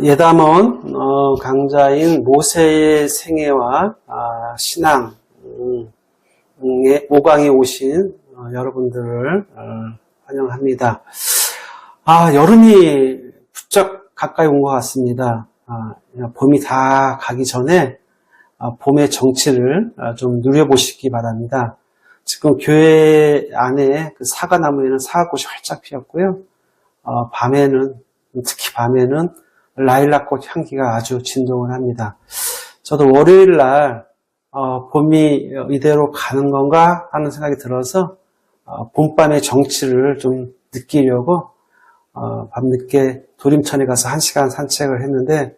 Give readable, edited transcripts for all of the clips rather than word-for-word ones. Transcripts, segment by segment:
예담원 강좌인 모세의 생애와 신앙의 5강에 오신 여러분들을 환영합니다. 여름이 부쩍 가까이 온 것 같습니다. 봄이 다 가기 전에 봄의 정취를 좀 누려보시기 바랍니다. 지금 교회 안에 그 사과나무에는 사과꽃이 활짝 피었고요. 특히 밤에는 라일락꽃 향기가 아주 진동을 합니다. 저도 월요일 날 봄이 이대로 가는 건가 하는 생각이 들어서 봄밤의 정취를 좀 느끼려고 밤늦게 도림천에 가서 1시간 산책을 했는데,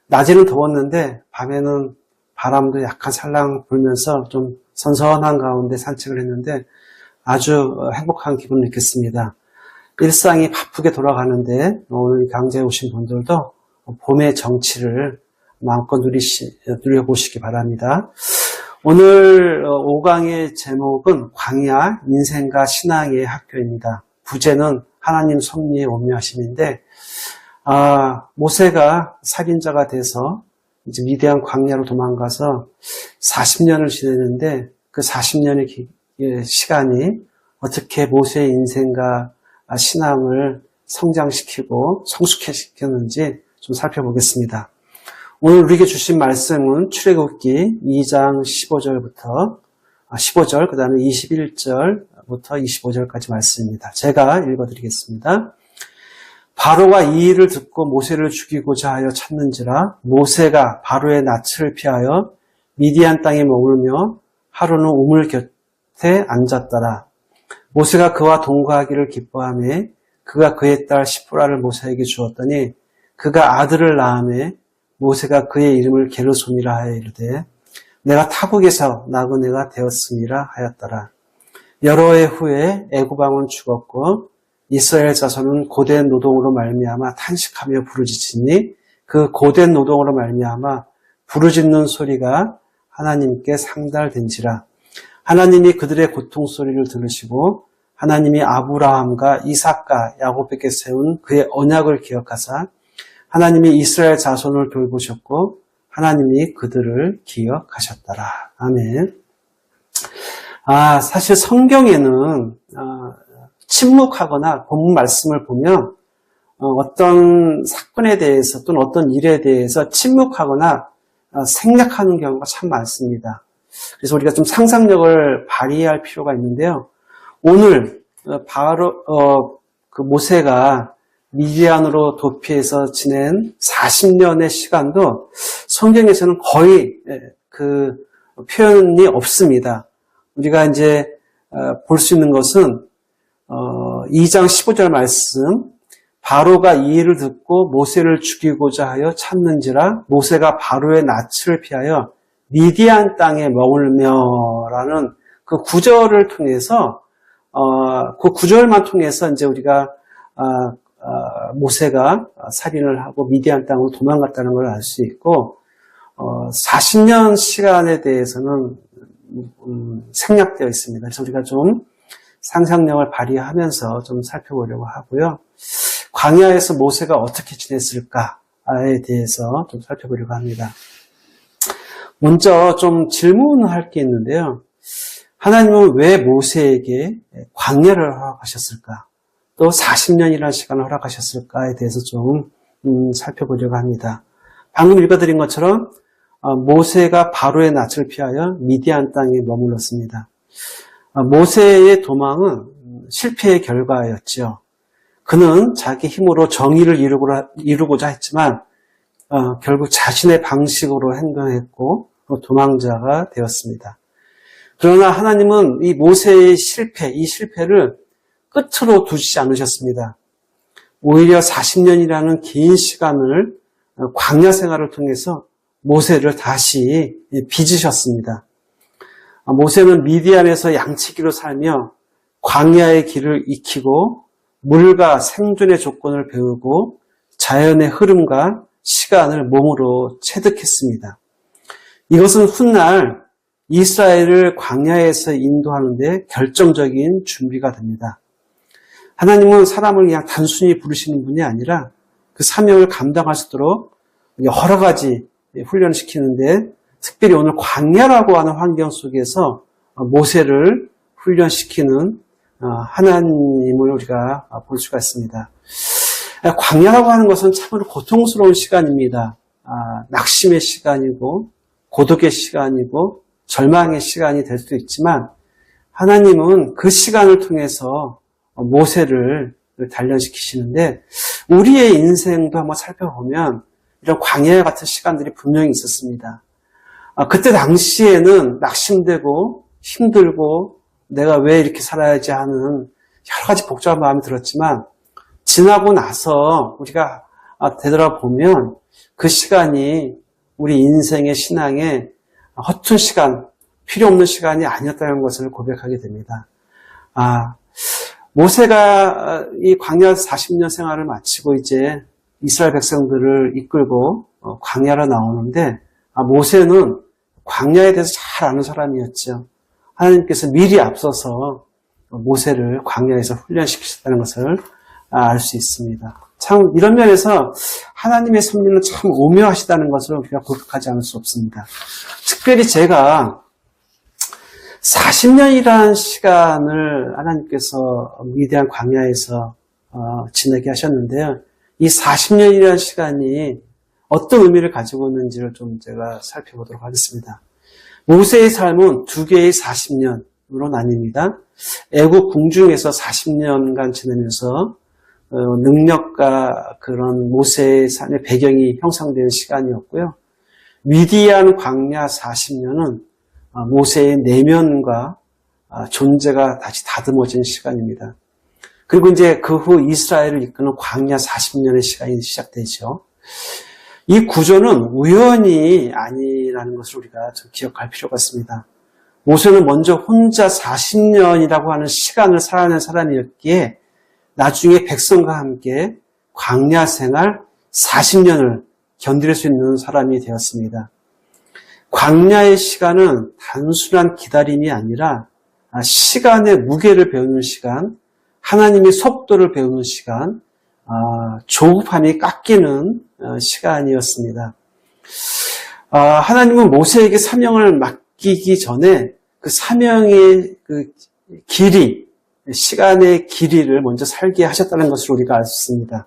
낮에는 더웠는데 밤에는 바람도 약간 살랑 불면서 좀 선선한 가운데 산책을 했는데 아주 행복한 기분을 느꼈습니다. 일상이 바쁘게 돌아가는데 오늘 강좌에 오신 분들도 봄의 정취를 마음껏 누려보시기 바랍니다. 오늘 5강의 제목은 광야, 인생과 신앙의 학교입니다. 부제는 하나님 섭리의 오묘하심인데, 모세가 살인자가 돼서 이제 미디안 광야로 도망가서 40년을 지내는데, 그 40년의 시간이 어떻게 모세의 인생과 신앙을 성장시키고 성숙시켰는지 좀 살펴보겠습니다. 오늘 우리에게 주신 말씀은 출애굽기 2장 15절, 그 다음에 21절부터 25절까지 말씀입니다. 제가 읽어드리겠습니다. 바로가 이 일을 듣고 모세를 죽이고자 하여 찾는지라 모세가 바로의 낯을 피하여 미디안 땅에 머물며 하루는 우물 곁에 앉았더라. 모세가 그와 동거하기를 기뻐하며 그가 그의 딸 시프라를 모세에게 주었더니 그가 아들을 낳으며 모세가 그의 이름을 게르솜이라 하여 이르되 내가 타국에서 나그네가 되었음이라 하였더라. 여러 해 후에 애굽 왕은 죽었고 이스라엘 자손은 고된 노동으로 말미암아 탄식하며 부르짖으니 그 고된 노동으로 말미암아 부르짖는 소리가 하나님께 상달된지라. 하나님이 그들의 고통 소리를 들으시고 하나님이 아브라함과 이삭과 야곱에게 세운 그의 언약을 기억하사 하나님이 이스라엘 자손을 돌보셨고 하나님이 그들을 기억하셨더라. 아멘. 사실 성경에는 침묵하거나 본문 말씀을 보면 어떤 사건에 대해서 또는 어떤 일에 대해서 침묵하거나 생략하는 경우가 참 많습니다. 그래서 우리가 좀 상상력을 발휘할 필요가 있는데요. 오늘 바로 그 모세가 미디안으로 도피해서 지낸 40년의 시간도 성경에서는 거의 그 표현이 없습니다. 우리가 이제 볼 수 있는 것은 2장 15절 말씀, 바로가 이 일을 듣고 모세를 죽이고자 하여 찾는지라 모세가 바로의 낯을 피하여 미디안 땅에 머물며라는 그 구절을 통해서 그 구절만 통해서 이제 우리가 모세가 살인을 하고 미디안 땅으로 도망갔다는 걸 알 수 있고 40년 시간에 대해서는 생략되어 있습니다. 그래서 우리가 좀 상상력을 발휘하면서 좀 살펴보려고 하고요. 광야에서 모세가 어떻게 지냈을까에 대해서 좀 살펴보려고 합니다. 먼저 좀 질문할 게 있는데요. 하나님은 왜 모세에게 광야를 허락하셨을까? 또 40년이라는 시간을 허락하셨을까에 대해서 좀 살펴보려고 합니다. 방금 읽어드린 것처럼 모세가 바로의 낯을 피하여 미디안 땅에 머물렀습니다. 모세의 도망은 실패의 결과였죠. 그는 자기 힘으로 정의를 이루고자 했지만 결국 자신의 방식으로 행동했고 도망자가 되었습니다. 그러나 하나님은 이 모세의 이 실패를 끝으로 두지 않으셨습니다. 오히려 40년이라는 긴 시간을 광야 생활을 통해서 모세를 다시 빚으셨습니다. 모세는 미디안에서 양치기로 살며 광야의 길을 익히고 물과 생존의 조건을 배우고 자연의 흐름과 시간을 몸으로 체득했습니다. 이것은 훗날 이스라엘을 광야에서 인도하는 데 결정적인 준비가 됩니다. 하나님은 사람을 그냥 단순히 부르시는 분이 아니라 그 사명을 감당할 수 있도록 여러 가지 훈련을 시키는데, 특별히 오늘 광야라고 하는 환경 속에서 모세를 훈련시키는 하나님을 우리가 볼 수가 있습니다. 광야라고 하는 것은 참으로 고통스러운 시간입니다. 낙심의 시간이고 고독의 시간이고 절망의 시간이 될 수도 있지만, 하나님은 그 시간을 통해서 모세를 단련시키시는데, 우리의 인생도 한번 살펴보면 이런 광야 같은 시간들이 분명히 있었습니다. 그때 당시에는 낙심되고 힘들고 내가 왜 이렇게 살아야지 하는 여러 가지 복잡한 마음이 들었지만, 지나고 나서 우리가 되돌아보면 그 시간이 우리 인생의 신앙에 허튼 시간, 필요 없는 시간이 아니었다는 것을 고백하게 됩니다. 모세가 이 광야 40년 생활을 마치고 이제 이스라엘 백성들을 이끌고 광야로 나오는데, 모세는 광야에 대해서 잘 아는 사람이었죠. 하나님께서 미리 앞서서 모세를 광야에서 훈련시키셨다는 것을 알 수 있습니다. 참 이런 면에서 하나님의 섭리는 참 오묘하시다는 것을 우리가 고백하지 않을 수 없습니다. 특별히 제가 40년이라는 시간을 하나님께서 위대한 광야에서 지내게 하셨는데요. 이 40년이라는 시간이 어떤 의미를 가지고 있는지를 좀 제가 살펴보도록 하겠습니다. 모세의 삶은 두 개의 40년으로 나뉩니다. 애국 궁중에서 40년간 지내면서 능력과 그런 모세의 삶의 배경이 형성되는 시간이었고요. 위대한 광야 40년은 모세의 내면과 존재가 다시 다듬어진 시간입니다. 그리고 이제 그 후 이스라엘을 이끄는 광야 40년의 시간이 시작되죠. 이 구조는 우연이 아니라는 것을 우리가 좀 기억할 필요가 있습니다. 모세는 먼저 혼자 40년이라고 하는 시간을 살아낸 사람이었기에 나중에 백성과 함께 광야 생활 40년을 견딜 수 있는 사람이 되었습니다. 광야의 시간은 단순한 기다림이 아니라 시간의 무게를 배우는 시간, 하나님의 속도를 배우는 시간, 조급함이 깎이는 시간이었습니다. 하나님은 모세에게 사명을 맡기기 전에 그 사명의 그 길이, 시간의 길이를 먼저 살게 하셨다는 것을 우리가 알 수 있습니다.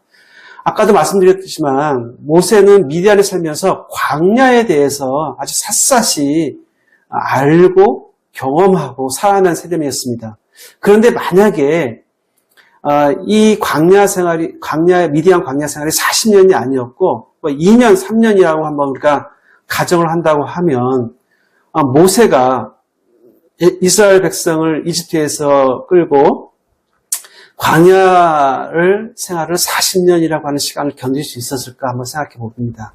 아까도 말씀드렸지만 모세는 미디안에 살면서 광야에 대해서 아주 삿삿이 알고 경험하고 살아난 세대이었습니다. 그런데 만약에 이 미디안 광야 생활이 40년이 아니었고 2년, 3년이라고 한번 우리가 가정을 한다고 하면, 모세가 이스라엘 백성을 이집트에서 끌고 광야를 생활을 40년이라고 하는 시간을 견딜 수 있었을까 한번 생각해 봅니다.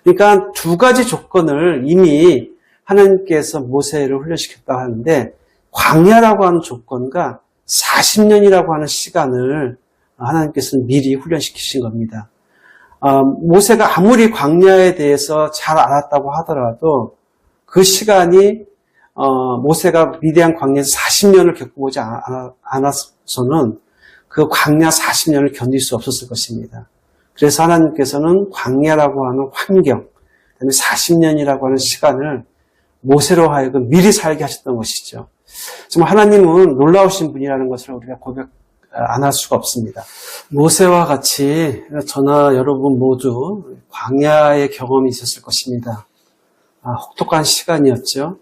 그러니까 두 가지 조건을 이미 하나님께서 모세를 훈련시켰다고 하는데, 광야라고 하는 조건과 40년이라고 하는 시간을 하나님께서는 미리 훈련시키신 겁니다. 모세가 아무리 광야에 대해서 잘 알았다고 하더라도 그 시간이 모세가 미디안 광야에서 40년을 겪어보지 않았어서는 그 광야 40년을 견딜 수 없었을 것입니다. 그래서 하나님께서는 광야라고 하는 환경, 그다음에 40년이라고 하는 시간을 모세로 하여금 미리 살게 하셨던 것이죠. 정말 하나님은 놀라우신 분이라는 것을 우리가 고백 안 할 수가 없습니다. 모세와 같이 저나 여러분 모두 광야의 경험이 있었을 것입니다. 혹독한 시간이었죠.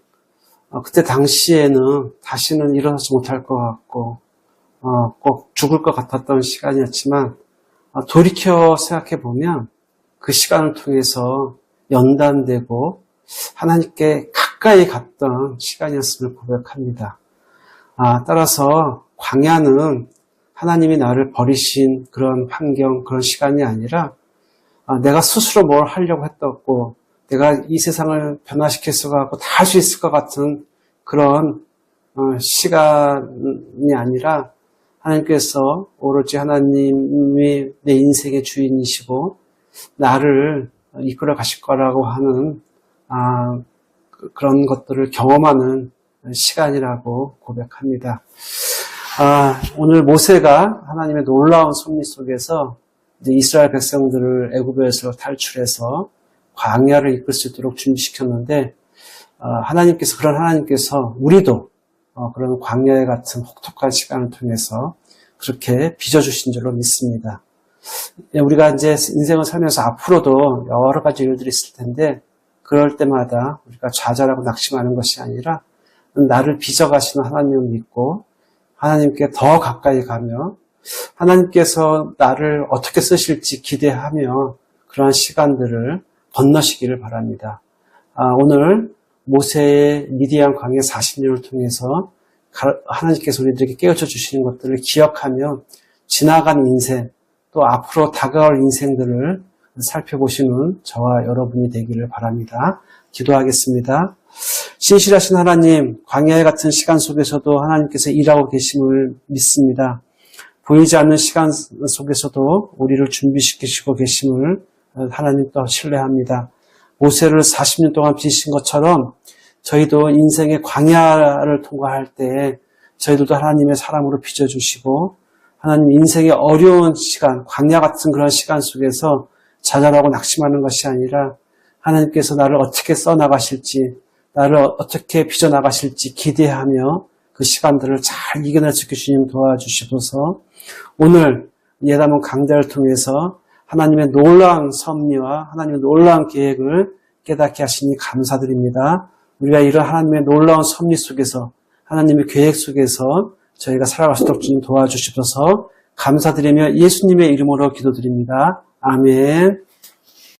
그때 당시에는 다시는 일어나지 못할 것 같고 꼭 죽을 것 같았던 시간이었지만, 돌이켜 생각해 보면 그 시간을 통해서 연단되고 하나님께 가까이 갔던 시간이었음을 고백합니다. 따라서 광야는 하나님이 나를 버리신 그런 환경, 그런 시간이 아니라 내가 스스로 뭘 하려고 했었고 내가 이 세상을 변화시킬 수가 있고 다 할 수 있을 것 같은 그런 시간이 아니라, 하나님께서 오로지 하나님이 내 인생의 주인이시고 나를 이끌어 가실 거라고 하는 그런 것들을 경험하는 시간이라고 고백합니다. 오늘 모세가 하나님의 놀라운 섭리 속에서 이제 이스라엘 백성들을 애굽에서 탈출해서 광야를 이끌 수 있도록 준비시켰는데 그런 하나님께서 우리도 그런 광야에 같은 혹독한 시간을 통해서 그렇게 빚어주신 줄로 믿습니다. 우리가 이제 인생을 살면서 앞으로도 여러 가지 일들이 있을 텐데 그럴 때마다 우리가 좌절하고 낙심하는 것이 아니라 나를 빚어가시는 하나님을 믿고 하나님께 더 가까이 가며 하나님께서 나를 어떻게 쓰실지 기대하며 그러한 시간들을 건너시기를 바랍니다. 오늘 모세의 미디안 광야 40년을 통해서 하나님께서 우리들에게 깨우쳐 주시는 것들을 기억하며 지나간 인생 또 앞으로 다가올 인생들을 살펴보시는 저와 여러분이 되기를 바랍니다. 기도하겠습니다. 신실하신 하나님, 광야에 같은 시간 속에서도 하나님께서 일하고 계심을 믿습니다. 보이지 않는 시간 속에서도 우리를 준비시키시고 계심을 하나님 또 신뢰합니다. 모세를 40년 동안 빚으신 것처럼 저희도 인생의 광야를 통과할 때 저희들도 하나님의 사람으로 빚어주시고 하나님 인생의 어려운 시간, 광야 같은 그런 시간 속에서 좌절하고 낙심하는 것이 아니라 하나님께서 나를 어떻게 써나가실지, 나를 어떻게 빚어나가실지 기대하며 그 시간들을 잘 이겨낼 수 있게 주님 도와주시소서. 오늘 예담은 강좌를 통해서 하나님의 놀라운 섭리와 하나님의 놀라운 계획을 깨닫게 하시니 감사드립니다. 우리가 이런 하나님의 놀라운 섭리 속에서 하나님의 계획 속에서 저희가 살아갈 수 있도록 주님 도와주시소서. 감사드리며 예수님의 이름으로 기도드립니다. 아멘.